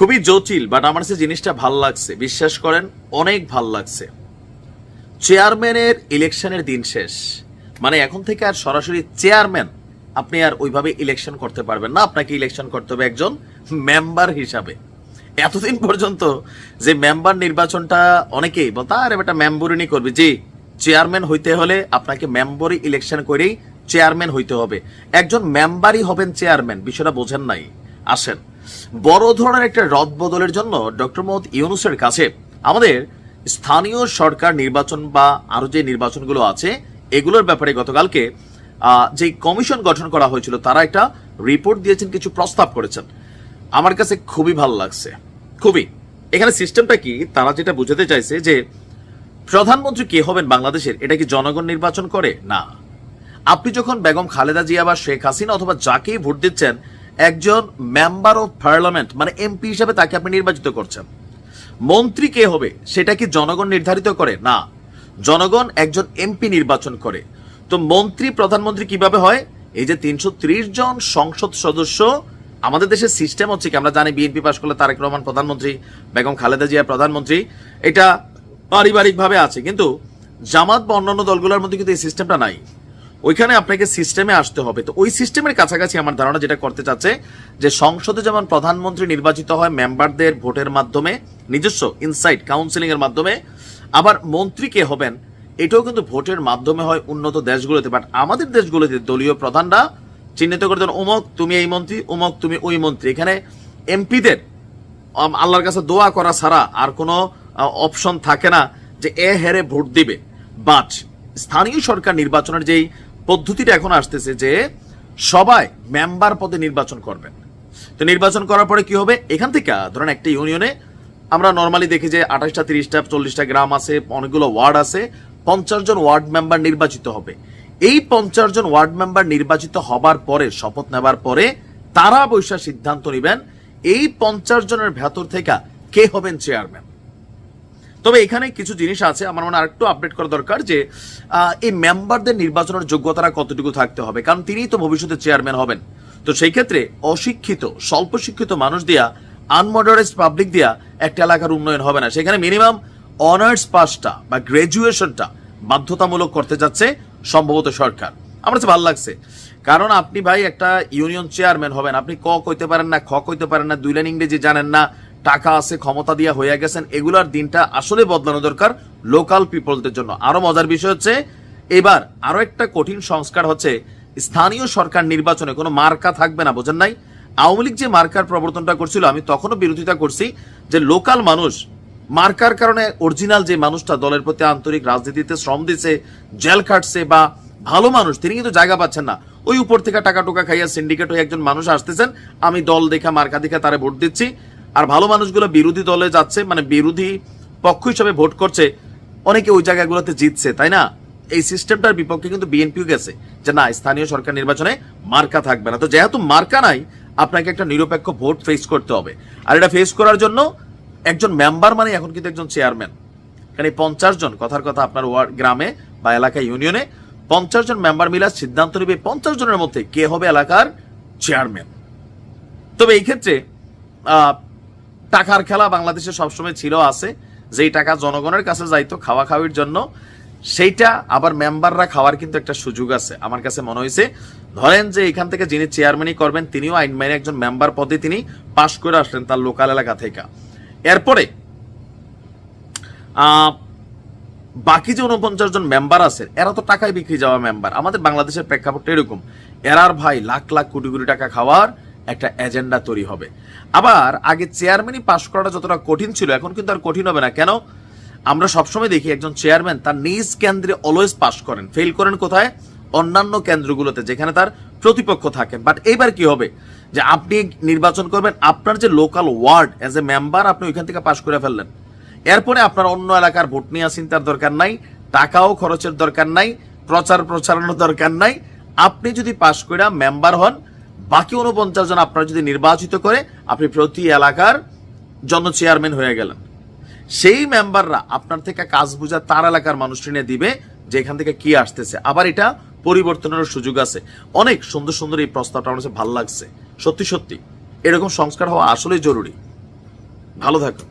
খুবই জটিল, বাট আমার কাছে জিনিসটা ভাল লাগছে, বিশ্বাস করেন অনেক ভাল লাগছে। চেয়ারম্যানের ইলেকশনের দিন শেষ, মানে এখন থেকে আর সরাসরি চেয়ারম্যান আপনি আর ওইভাবে ইলেকশন করতে পারবেন না, আপনাকে ইলেকশন করতে হবে একজন মেম্বার হিসাবে। এতদিন পর্যন্ত যে মেম্বার নির্বাচনটা অনেকেই বলতো আরে বেটা মেম্বরই করবে, জি চেয়ারম্যান হইতে হলে আপনাকে মেম্বরই ইলেকশন করেই চেয়ারম্যান হইতে হবে, একজন মেম্বারই হবেন চেয়ারম্যান। বিষয়টা বোঝেন নাই। আসেন, বড় ধরনের একটা রদ বদলের জন্য ডক্টর মোহাম্মদ ইউনূসের কাছে আমাদের স্থানীয় সরকার নির্বাচন বা আরো যে নির্বাচনগুলো আছে এগুলোর ব্যাপারে গতকালকে যে কমিশন গঠন করা হয়েছিল তারা একটা রিপোর্ট দিয়েছেন, কিছু প্রস্তাব করেছেন। আমার কাছে খুবই ভালো লাগছে, খুবই। এখানে সিস্টেমটা কি, তারা যেটা বুঝাতে চাইছে যে প্রধানমন্ত্রী কে হবেন বাংলাদেশের, এটা কি জনগণ নির্বাচন করে? না। আপনি যখন বেগম খালেদা জিয়া বা শেখ হাসিনা অথবা যাকেই ভোট দিচ্ছেন, একজন মেম্বার অফ পার্লামেন্ট মানে এমপি হিসাবে তাকে আপনি নির্বাচিত করছেন। মন্ত্রী কে হবে সেটা কি জনগণ নির্ধারিত করে? না, জনগণ একজন এমপি নির্বাচন করে। তো মন্ত্রী প্রধানমন্ত্রী কিভাবে হয়? এই যে ৩৩০ জন সংসদ সদস্য, আমাদের দেশের সিস্টেম হচ্ছে কি, আমরা জানি বিএনপি পাশ করলে তারেক রহমান প্রধানমন্ত্রী, বেগম খালেদা জিয়া প্রধানমন্ত্রী, এটা পারিবারিক ভাবে আছে। কিন্তু জামাত বা অন্যান্য দলগুলোর মধ্যে কিন্তু এই সিস্টেমটা নাই। ওইখানে আপনাকে সিস্টেমে আসতে হবে। তো ওই সিস্টেমের কাছাকাছি আমার ধারণা যেটা করতে চাচ্ছে যে সংসদে যেমন প্রধানমন্ত্রী নির্বাচিত হয় মেম্বারদের ভোটের মাধ্যমে, নিজস্ব ইনসাইড কাউন্সিলিং এর মাধ্যমে, আবার মন্ত্রী কে হবেন এটাও কিন্তু ভোটের মাধ্যমে হয় উন্নত দেশগুলোতে। বাট আমাদের দেশগুলোতে দলীয় প্রধানরা চিহ্নিত করে দেন, অমুক তুমি এই মন্ত্রী, অমুক তুমি ওই মন্ত্রী। এখানে এমপিদের আল্লাহর কাছে দোয়া করা ছাড়া আর কোনো অপশন থাকে না যে এ হেরে ভোট দিবে। বাট স্থানীয় সরকার নির্বাচনের যেই পদ্ধতিটা এখন আসতেছে যে সবাই মেম্বার পদে নির্বাচন করবেন। তো নির্বাচন করার পরে কি হবে, এখান থেকে ধরেন একটা ইউনিয়নে আমরা নর্মালি দেখি যে 28টা 30টা 40টা গ্রাম আছে, অনেকগুলো ওয়ার্ড আছে, 50 জন ওয়ার্ড মেম্বার নির্বাচিত হবে। এই 50 জন ওয়ার্ড মেম্বার নির্বাচিত হবার পরে, শপথ নেবার পরে তারা বৈশা সিদ্ধান্ত নেবেন এই 50 জনের ভেতর থেকে কে হবেন চেয়ারম্যান। তবে এখানে কিছু জিনিস আছে আমার মনে হয় আরেকটু আপডেট করা দরকার, যে এই মেম্বারদের নির্বাচনের যোগ্যতাটা কতটুকু থাকতে হবে, কারণ তিনিই তো ভবিষ্যতে চেয়ারম্যান হবেন। তো সেই ক্ষেত্রে অশিক্ষিত স্বল্প শিক্ষিত মানুষ দিয়া, আনমডারাইজড পাবলিক দিয়া একটা এলাকার উন্নয়ন হবে না। সেখানে মিনিমাম অনার্স পাসটা বা গ্রাজুয়েশনটা বাধ্যতামূলক করতে যাচ্ছে সম্ভবত সরকার। আমার কাছে ভালো লাগছে, কারণ আপনি ভাই একটা ইউনিয়ন চেয়ারম্যান হবেন, আপনি ক কইতে পারেন না, খ কইতে পারেন না, 2 লাইন ইংরেজি জানেন না, টাকা আছে, ক্ষমতা দিয়ে হয়ে গেছেন, এগুলার দিনটা আসলে বদলানো দরকার লোকাল পিপলদের জন্য। আরো মজার বিষয় হচ্ছে এবার আরো একটা কঠিন সংস্কার হচ্ছে, স্থানীয় সরকার নির্বাচনে কোনো মার্কা থাকবে না। বোঝেন নাই? আওয়ামী লীগ যে মার্কার প্রবর্তনটা করছিল আমি তখনও বিরোধিতা করছি, যে লোকাল মানুষ মার্কার কারণে অরিজিনাল যে মানুষটা দলের প্রতি আন্তরিক, রাজনীতিতে শ্রম দিচ্ছে, জেল খাটছে বা ভালো মানুষ, তিনি কিন্তু জায়গা পাচ্ছেন না। ওই উপর থেকে টাকা টোকা খাইয়া সিন্ডিকেট হয়ে একজন মানুষ আসতেছেন, আমি দল দেখা মার্কা দেখা তারে ভোট দিচ্ছি, আর ভালো মানুষগুলো বিরোধী দলে যাচ্ছে, মানে বিরোধী পক্ষ হিসেবে ভোট করছে, অনেকে ওই জায়গাগুলোতে জিতছে, তাই না? এই সিস্টেমটার বিপক্ষে কিন্তু বিএনপিও গেছে যে না, স্থানীয় সরকার নির্বাচনে মার্কা থাকবে না। তো যেহেতু মার্কা নাই, আপনাকে একটা নিরপেক্ষ ভোট ফেস করতে হবে। আর এটা ফেস করার জন্য একজন মেম্বার মানে এখন কিন্তু একজন চেয়ারম্যান। কারণ এই 50 জন, কথার কথা আপনার ওয়ার্ড, গ্রামে বা এলাকায়, ইউনিয়নে 50 জন মেম্বার মিলে সিদ্ধান্ত নেবে 50 জনের মধ্যে কে হবে এলাকার চেয়ারম্যান। তবে এই ক্ষেত্রে টাকার খেলা বাংলাদেশে সবসময় ছিল, আছে। যেই টাকা জনগণের কাছে যাইতো খাওয়া খাওয়ার জন্য, সেইটা আবার মেম্বাররা খাওয়ার কিন্তু একটা সুযোগ আছে। আমার কাছে মনে হয়েছে ধরেন যে এখান থেকে যিনি চেয়ারম্যানই করবেন তিনিও আইন মাইনে একজন মেম্বার পদে তিনি পাশ করে আসলেন তার লোকাল এলাকা থেকে। এরপরে বাকি যে 49 জন মেম্বার আছে এরা তো টাকায় বিক্রি যাওয়া মেম্বার। আমাদের বাংলাদেশের প্রেক্ষাপটটা এরকম, এরার ভাই লাখ লাখ কোটি কোটি টাকা খাওয়ার একটা এজেন্ডা তৈরি হবে। আবার আগে চেয়ারম্যানই পাশ করাটা যতটা কঠিন ছিল এখন কিন্তু আর কঠিন হবে না। কেন? আমরা সবসময় দেখি একজন চেয়ারম্যান তার নিজ কেন্দ্রে অলওয়েজ পাশ করেন, ফেল করেন কোথায়? অন্যান্য কেন্দ্রগুলোতে যেখানে তার প্রতিপক্ষ থাকেন। বাট এইবার কি হবে, যে আপনি নির্বাচন করবেন আপনার যে local ward, as a member আপনি ওইখান থেকে পাশ করে ফেললেন। এরপরে আপনার অন্য এলাকার ভোট নিয়ে চিন্তার দরকার নাই, টাকাও খরচের দরকার নাই, প্রচারণার দরকার নাই। আপনি যদি পাশ করে মেম্বার হন, বাকি 49 জন আপনার যদি নির্বাচিত করে, আপনি প্রতি এলাকার জন্য চেয়ারম্যান হয়ে গেলেন। সেই মেম্বাররা আপনার থেকে কাজ বুঝা তার এলাকার মানুষ নিয়ে দিবে যে এখান থেকে কি আসতেছে। আবার এটা পরিবর্তনের সুযোগ আছে। অনেক সুন্দর সুন্দর এই প্রস্তাবটা আমার কাছে ভালো লাগছে। সত্যি সত্যি এরকম সংস্কার হওয়া আসলেই জরুরি। ভালো থাকুন।